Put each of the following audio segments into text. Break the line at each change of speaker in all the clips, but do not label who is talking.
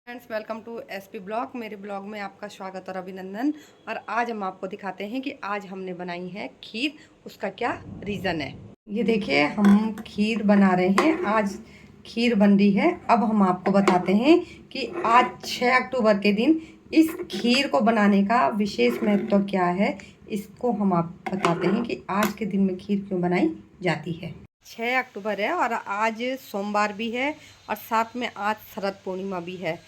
Friends, welcome to SP blog. मेरे blog में आपका स्वागत और अभिनंदन। और आज हम आपको दिखाते हैं कि आज हमने बनाई है खीर। उसका क्या रीज़न है, ये देखिए। हम खीर बना रहे हैं, आज खीर बन रही है। अब हम आपको बताते हैं कि आज 6 अक्टूबर के दिन इस खीर को बनाने का विशेष महत्व क्या है। इसको हम आप बताते हैं कि आज के दिन में खीर क्यों बनाई जाती है। 6 अक्टूबर है और आज सोमवार भी है और साथ में आज शरद पूर्णिमा भी है।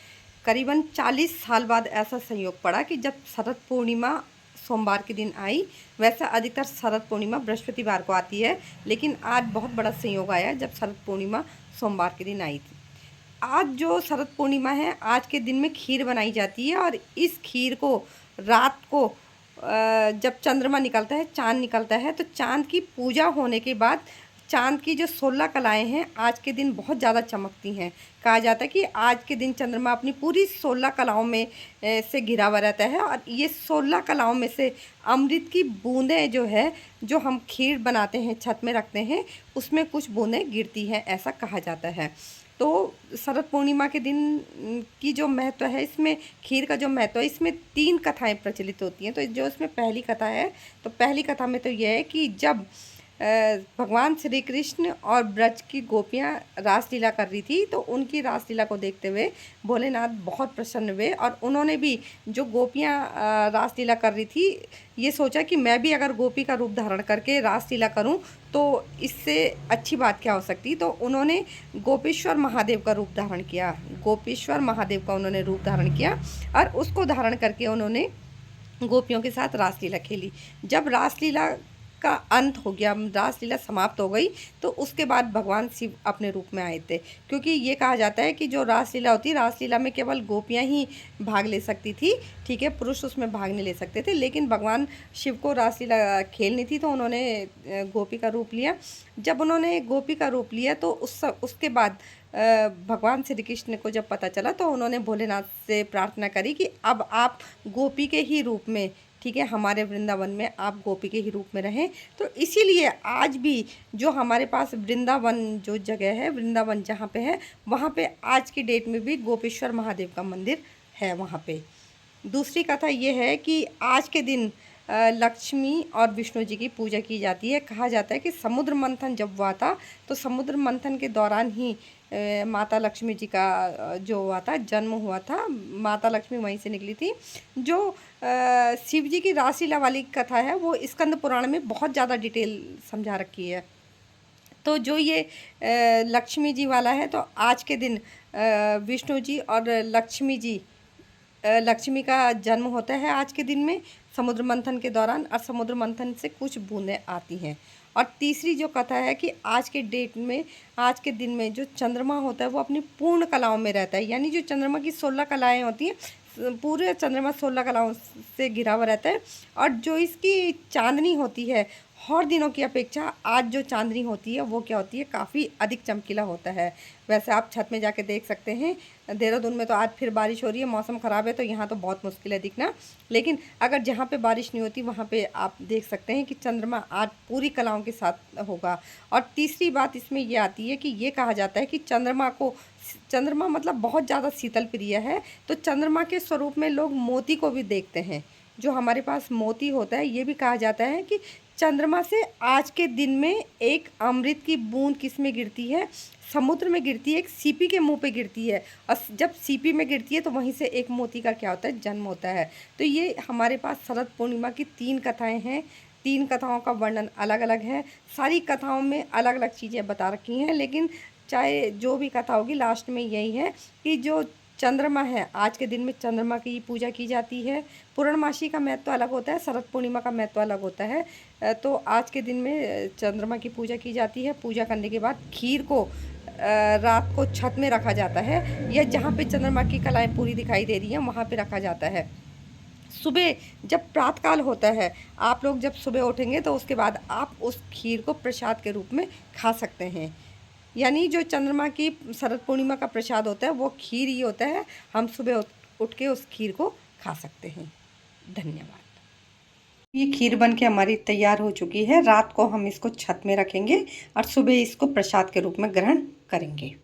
करीबन 40 साल बाद ऐसा संयोग पड़ा कि जब शरद पूर्णिमा सोमवार के दिन आई। वैसे अधिकतर शरद पूर्णिमा बृहस्पतिवार को आती है, लेकिन आज बहुत बड़ा संयोग आया जब शरद पूर्णिमा सोमवार के दिन आई थी। आज जो शरद पूर्णिमा है, आज के दिन में खीर बनाई जाती है और इस खीर को रात को जब चंद्रमा निकलता है, चाँद निकलता है, तो चाँद की पूजा होने के बाद चाँद की जो 16 कलाएँ हैं आज के दिन बहुत ज़्यादा चमकती हैं। कहा जाता है कि आज के दिन चंद्रमा अपनी पूरी 16 कलाओं में से घिरा हुआ रहता है और ये 16 कलाओं में से अमृत की बूंदें जो है, जो हम खीर बनाते हैं, छत में रखते हैं, उसमें कुछ बूंदें गिरती हैं, ऐसा कहा जाता है। तो शरद पूर्णिमा के दिन की जो महत्व है, इसमें खीर का जो महत्व है, इसमें 3 कथाएं प्रचलित होती हैं। तो जो इसमें पहली कथा है, तो पहली कथा में तो यह है कि जब भगवान श्री कृष्ण और ब्रज की गोपियाँ रासलीला कर रही थी, तो उनकी रासलीला को देखते हुए भोलेनाथ बहुत प्रसन्न हुए और उन्होंने भी, जो गोपियाँ रासलीला कर रही थी, ये सोचा कि मैं भी अगर गोपी का रूप धारण करके रासलीला करूं तो इससे अच्छी बात क्या हो सकती। तो उन्होंने गोपेश्वर महादेव का रूप धारण किया, गोपेश्वर महादेव का उन्होंने रूप धारण किया और उसको धारण करके उन्होंने गोपियों के साथ रासलीला खेली। जब रासलीला का अंत हो गया, रासलीला समाप्त हो गई, तो उसके बाद भगवान शिव अपने रूप में आए थे। क्योंकि ये कहा जाता है कि जो रासलीला होती है, रासलीला में केवल गोपियां ही भाग ले सकती थी, ठीक है, पुरुष उसमें भाग नहीं ले सकते थे। लेकिन भगवान शिव को रासलीला खेलनी थी, तो उन्होंने गोपी का रूप लिया। जब उन्होंने गोपी का रूप लिया तो उसके बाद भगवान श्री कृष्ण को जब पता चला, तो उन्होंने भोलेनाथ से प्रार्थना करी कि अब आप गोपी के ही रूप में, ठीक है, हमारे वृंदावन में आप गोपी के ही रूप में रहें। तो इसीलिए आज भी जो हमारे पास वृंदावन जो जगह है, वृंदावन जहाँ पे है, वहाँ पे आज की डेट में भी गोपेश्वर महादेव का मंदिर है वहाँ पे। दूसरी कथा ये है कि आज के दिन लक्ष्मी और विष्णु जी की पूजा की जाती है। कहा जाता है कि समुद्र मंथन जब हुआ था, तो समुद्र मंथन के दौरान ही माता लक्ष्मी जी का जो हुआ था, जन्म हुआ था। माता लक्ष्मी वहीं से निकली थी। जो शिव जी की रासलीला वाली कथा है, वो स्कंद पुराण में बहुत ज़्यादा डिटेल समझा रखी है। तो जो ये लक्ष्मी जी वाला है, तो आज के दिन विष्णु जी और लक्ष्मी जी, लक्ष्मी का जन्म होता है आज के दिन में समुद्र मंथन के दौरान, और समुद्र मंथन से कुछ बूंदें आती हैं। और तीसरी जो कथा है कि आज के डेट में, आज के दिन में जो चंद्रमा होता है, वो अपनी पूर्ण कलाओं में रहता है। यानी जो चंद्रमा की 16 कलाएँ होती हैं, पूरे चंद्रमा 16 कलाओं से घिरा हुआ रहता है। और जो इसकी चांदनी होती है, और दिनों की अपेक्षा आज जो चांदनी होती है, वो क्या होती है, काफ़ी अधिक चमकीला होता है। वैसे आप छत में जाके देख सकते हैं। देहरादून में तो आज फिर बारिश हो रही है, मौसम ख़राब है, तो यहाँ तो बहुत मुश्किल है दिखना। लेकिन अगर जहाँ पे बारिश नहीं होती, वहाँ पे आप देख सकते हैं कि चंद्रमा आज पूरी कलाओं के साथ होगा। और तीसरी बात इसमें ये आती है कि ये कहा जाता है कि चंद्रमा मतलब बहुत ज़्यादा शीतल प्रिय है, तो चंद्रमा के स्वरूप में लोग मोती को भी देखते हैं। जो हमारे पास मोती होता है, ये भी कहा जाता है कि चंद्रमा से आज के दिन में एक अमृत की बूंद किस में गिरती है, समुद्र में गिरती है, एक सीपी के मुंह पे गिरती है। और जब सीपी में गिरती है, तो वहीं से एक मोती का क्या होता है, जन्म होता है। तो ये हमारे पास शरद पूर्णिमा की 3 कथाएं हैं। 3 कथाओं का वर्णन अलग अलग है। सारी कथाओं में अलग अलग चीज़ें बता रखी हैं, लेकिन चाहे जो भी कथा होगी, लास्ट में यही है कि जो चंद्रमा है, आज के दिन में चंद्रमा की पूजा की जाती है। पूर्णमासी का महत्व अलग होता है, शरद पूर्णिमा का महत्व अलग होता है। तो आज के दिन में चंद्रमा की पूजा की जाती है। पूजा करने के बाद खीर को रात को छत में रखा जाता है, या जहाँ पे चंद्रमा की कलाएँ पूरी दिखाई दे रही हैं, वहाँ पे रखा जाता है। सुबह जब प्रातःकाल होता है, आप लोग जब सुबह उठेंगे, तो उसके बाद आप उस खीर को प्रसाद के रूप में खा सकते हैं। यानी जो चंद्रमा की शरद पूर्णिमा का प्रसाद होता है, वो खीर ही होता है। हम सुबह उठ के उस खीर को खा सकते हैं। धन्यवाद। ये खीर बन के हमारी तैयार हो चुकी है। रात को हम इसको छत में रखेंगे और सुबह इसको प्रसाद के रूप में ग्रहण करेंगे।